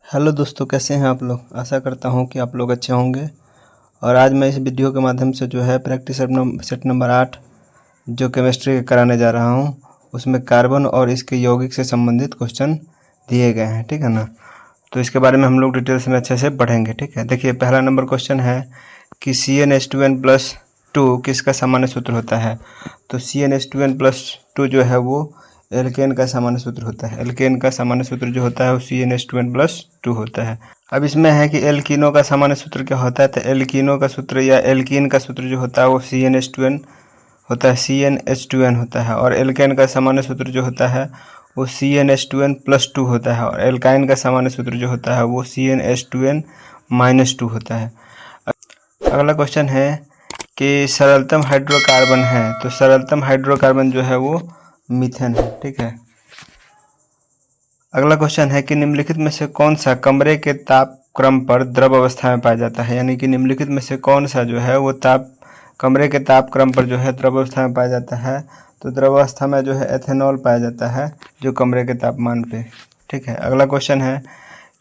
Hello दोस्तों, कैसे हैं आप लोग। आशा करता हूं कि आप लोग अच्छे होंगे। और आज मैं इस वीडियो के माध्यम से जो है प्रैक्टिस सेट नंबर 8 जो केमिस्ट्री का कराने जा रहा हूं, उसमें कार्बन और इसके यौगिक से संबंधित क्वेश्चन दिए गए हैं। ठीक है ना। तो इसके बारे में हम लोग डिटेल्स में अच्छे से पढ़ेंगे। ठीक है, देखिए पहला नंबर क्वेश्चन है कि CnH2n+2 किसका सामान्य सूत्र होता है। तो CnH2n+2 जो है वो एल्केन का सामान्य सूत्र होता है। एल्केन का सामान्य सूत्र जो होता है वो CnH2n+2 होता है। अब इसमें है कि एल्कीनो का सामान्य सूत्र क्या होता है। तो एल्कीनो का सूत्र या एल्कीन का सूत्र जो होता है वो CnH2n होता है, CnH2n होता है। और एल्केन का सामान्य सूत्र जो होता है वो CnH2n+2 होता है। और एल्काइन का सामान्य सूत्र जो होता है वो CnH2n-2 होता है। अगला क्वेश्चन है कि सरलतम हाइड्रोकार्बन है। तो सरलतम हाइड्रोकार्बन जो है वो मीथेन है। ठीक है। अगला क्वेश्चन है कि निम्नलिखित में से कौन सा कमरे के तापक्रम पर द्रव अवस्था में पाया जाता है। यानी कि निम्नलिखित में से कौन सा जो है वो कमरे के तापक्रम पर जो है द्रव अवस्था में पाया जाता है। तो द्रव अवस्था में जो है एथेनॉल पाया जाता है, जो कमरे के तापमान पे। ठीक है। अगला क्वेश्चन है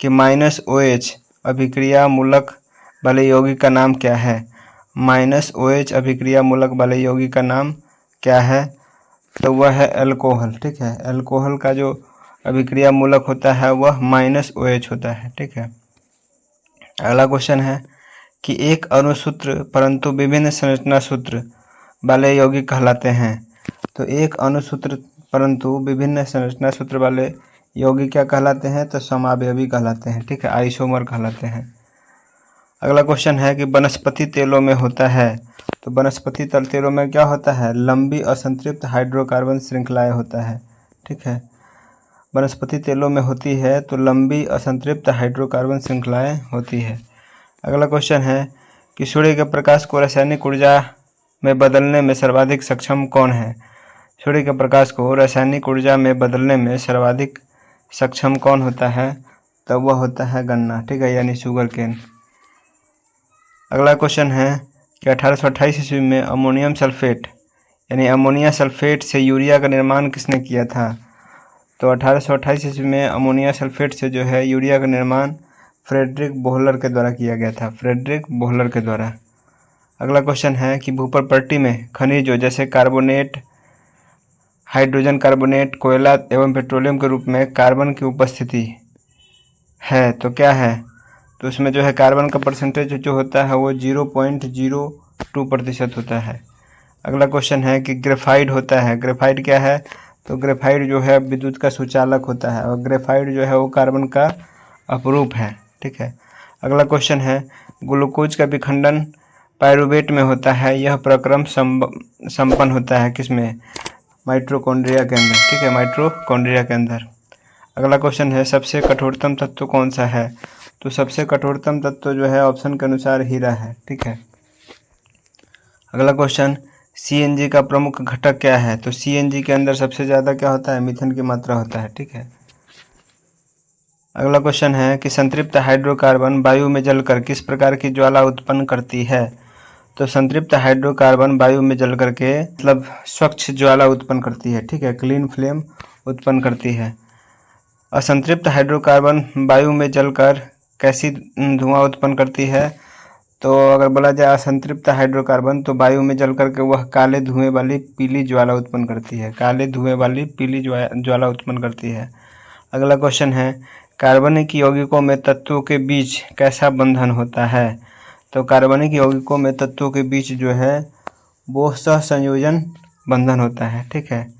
कि -OH अभिक्रिया मूलक वाले यौगिक का नाम क्या है। -OH अभिक्रिया मूलक वाले यौगिक का नाम क्या है। तो वह है अल्कोहल। ठीक है। अल्कोहल का जो अभिक्रिया मूलक होता है वह -OH होता है। ठीक है। अगला क्वेश्चन है कि एक अणुसूत्र परंतु विभिन्न संरचना सूत्र वाले यौगिक कहलाते हैं। तो एक अणुसूत्र परंतु विभिन्न संरचना सूत्र वाले यौगिक क्या कहलाते हैं। तो समावयवी कहलाते हैं। ठीक है, आइसोमर कहलाते हैं। अगला क्वेश्चन है कि वनस्पति तेलों में होता है। तो वनस्पति तेलों में क्या होता है, लंबी असंतृप्त हाइड्रोकार्बन श्रृंखलाएं होता है। ठीक है, वनस्पति तेलों में होती है तो लंबी असंतृप्त हाइड्रोकार्बन श्रृंखलाएं होती है। अगला क्वेश्चन है कि सूर्य के प्रकाश को रासायनिक ऊर्जा में बदलने में सर्वाधिक सक्षम कौन है। सूर्य के प्रकाश को रासायनिक ऊर्जा में बदलने में सर्वाधिक सक्षम कौन होता है। तो वह होता है गन्ना। ठीक है, यानी शुगर केन। अगला क्वेश्चन है कि 1828 ईस्वी में अमोनियम सल्फेट यानी अमोनिया सल्फेट से यूरिया का निर्माण किसने किया था। तो 1828 ईस्वी में अमोनिया सल्फेट से जो है यूरिया का निर्माण फ्रेडरिक बोहलर के द्वारा किया गया था, फ्रेडरिक बोहलर के द्वारा। अगला क्वेश्चन है कि भूप्रकृति में खनिजों जैसे कार्बोनेट, हाइड्रोजन कार्बोनेट, कोयला एवं पेट्रोलियम के रूप में कार्बन की उपस्थिति है तो क्या है। तो उसमें जो है कार्बन का परसेंटेज जो होता है वो 0.02% होता है। अगला क्वेश्चन है कि ग्रेफाइट होता है। ग्रेफाइट क्या है। तो ग्रेफाइट जो है विद्युत का सुचालक होता है और ग्रेफाइट जो है वो कार्बन का अपरूप है। ठीक है। अगला क्वेश्चन है ग्लूकोज का विखंडन पायरूवेट में होता है। यह प्रक्रम संपन्न होता है किसमें, माइटोकॉन्ड्रिया के अंदर। ठीक है, माइटोकॉन्ड्रिया के अंदर। अगला क्वेश्चन है सबसे कठोरतम तत्व कौन सा है। तो सबसे कठोरतम तत्व जो है ऑप्शन के अनुसार हीरा है। ठीक है। अगला क्वेश्चन CNG का प्रमुख घटक क्या है। तो CNG के अंदर सबसे ज़्यादा क्या होता है, मीथेन की मात्रा होता है। ठीक है। अगला क्वेश्चन है कि संतृप्त हाइड्रोकार्बन वायु में जलकर किस प्रकार की ज्वाला उत्पन्न करती है। तो संतृप्त हाइड्रोकार्बन वायु में जल करके मतलब स्वच्छ ज्वाला उत्पन्न करती है। ठीक है, क्लीन फ्लेम उत्पन्न करती है। असंतृप्त हाइड्रोकार्बन वायु में जलकर कैसी धुआं उत्पन्न करती है। तो अगर बोला जाए असंतृप्त हाइड्रोकार्बन तो वायु में जल करके वह काले धुएं वाली पीली ज्वाला उत्पन्न करती है, काले धुएं वाली पीली ज्वाला उत्पन्न करती है। अगला क्वेश्चन है कार्बनिक यौगिकों में तत्वों के बीच कैसा बंधन होता है। तो कार्बनिक यौगिकों में तत्वों के बीच जो है वो सहसंयोजन बंधन होता है। ठीक है।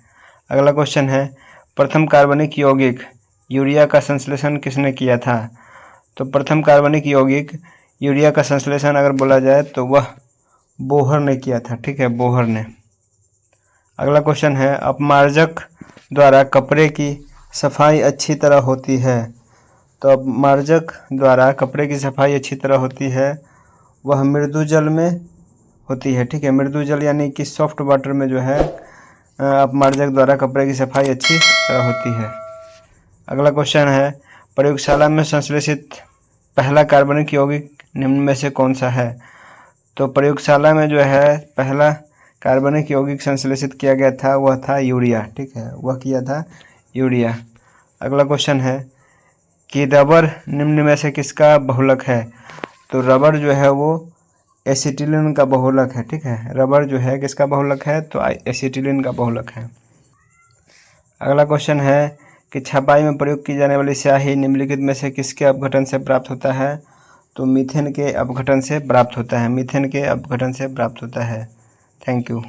अगला क्वेश्चन है प्रथम कार्बनिक यौगिक यूरिया का संश्लेषण किसने किया था। तो प्रथम कार्बनिक यौगिक यूरिया का संश्लेषण अगर बोला जाए तो वह बोहर ने किया था। ठीक है, बोहर ने। अगला क्वेश्चन है अपमार्जक द्वारा कपड़े की सफाई अच्छी तरह होती है। तो अपमार्जक द्वारा कपड़े की सफाई अच्छी तरह होती है वह मृदु जल में होती है। ठीक है, मृदु जल यानी कि सॉफ्ट वाटर में जो है अपमार्जक द्वारा कपड़े की सफाई अच्छी तरह होती है। अगला क्वेश्चन है प्रयोगशाला में संश्लेषित पहला कार्बनिक यौगिक निम्न में से कौन सा है। तो प्रयोगशाला में जो है पहला कार्बनिक यौगिक संश्लेषित किया गया था वह था यूरिया। ठीक है, वह किया था यूरिया। अगला क्वेश्चन है कि रबर निम्न में से किसका बहुलक है। तो रबर जो है वो एसिटिलीन का बहुलक है। ठीक है, रबर जो है किसका बहुलक है, तो एसिटिलीन का बहुलक है। अगला क्वेश्चन है कि छपाई में प्रयोग की जाने वाली स्याही निम्नलिखित में से किसके अपघटन से प्राप्त होता है। तो मीथेन के अपघटन से प्राप्त होता है, मीथेन के अपघटन से प्राप्त होता है। Thank you.